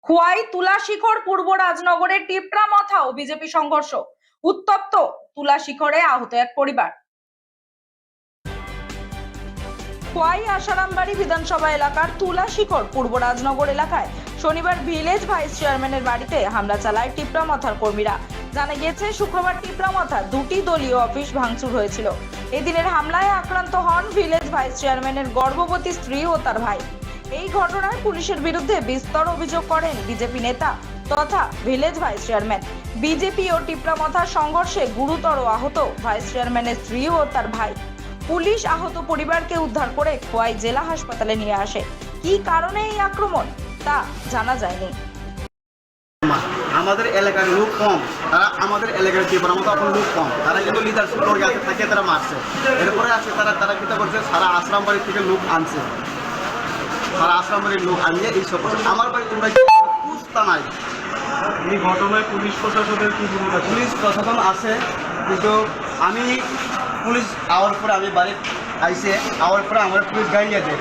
খোয়াই তুলাশিখর পূর্ব রাজনগরের টিপরা মাথা ও বিজেপি সংঘর্ষ, উত্তপ্ত তুলাশিখরে আহত এক পরিবার। খোয়াই আসারামবাড়ি বিধানসভা এলাকার তুলাশিখর পূর্ব রাজনগর এলাকায় শনিবার ভিলেজ ভাইস চেয়ারম্যানের বাড়িতে হামলা চালায় টিপরা মাথার কর্মীরা। জানা গিয়েছে শুক্রবার টিপরা মাথা দুটি দলীয় অফিস ভাঙচুর হয়েছিল। এদিনের হামলায় আক্রান্ত হন ভিলেজ ভাইস চেয়ারম্যানের গর্ভবতী স্ত্রী ও তার ভাই। এই ঘটনায় পুলিশের বিরুদ্ধে বিস্তর অভিযোগ করেন বিজেপি নেতা তথা ভিলেজ ভাইস চেয়ারম্যান। বিজেপি ও টিপরা মাথার সংঘর্ষে গুরুতর আহত ভাইস চেয়ারম্যানের স্ত্রী ও তার ভাই। পুলিশ আহত পরিবারকে উদ্ধার করে খোয়াই জেলা হাসপাতালে নিয়ে আসে। কি কারণে এই আক্রমণ তা জানা যায়নি। আমাদের এলাকার লোক কম, তারা আমাদের এলাকার টিপরা মতো এখন লোক কম, তারা কিন্তু লিডারশিপ লোক আছে থাকে, তারা মারছে। এরপরে আছে তারা কিতা করছে, সারা আশ্রম বাড়ি থেকে লোক আনছে, সারা আশ্রম বাড়ির লোক আনিয়ে এইসব করছে। আমার বাড়ি তোমরা বুঝতা নাই এই ঘটনায় পুলিশ প্রশাসনের কি ভূমিকা? পুলিশ প্রশাসন আছে, কিন্তু আমি পুলিশ আওয়ার পরে আমি বাড়ি আইসে আওয়ার পরে আমার পুলিশ গাইলিয়ে দেয়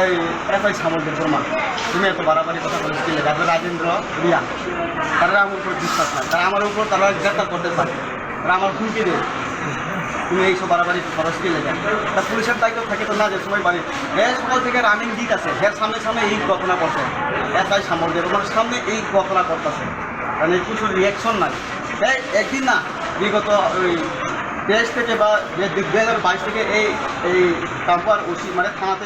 এই এফআই সামলদের প্রমাণ, তুমি এত বাড়াবাড়ি কথা বলে কি লেখা রাজেন্দ্র রিয়া, তারা আমার উপর বিশ্বাস নাই, তারা আমার উপর তারা গ্রেপ্তার করতে পারে, তারা আমার হুমকি দেয় তুমি এইসব বাড়াবাড়ি খরচ কি লেখা। তা পুলিশের দায়িত্ব থাকে তো না যে সময় বাড়ি সকাল থেকে রানিং দিক আছে, এর সামনে সামনে এই ঘটনা করছে, এফআই সামলদের ওনার সামনে এই ঘটনা করতেছে, কারণ এই কিছু রিয়াকশন নাই। একদিন না বিগত ওই 23 থেকে বা 2022 থেকে এই কাম্পার ওসি মানে থানাতে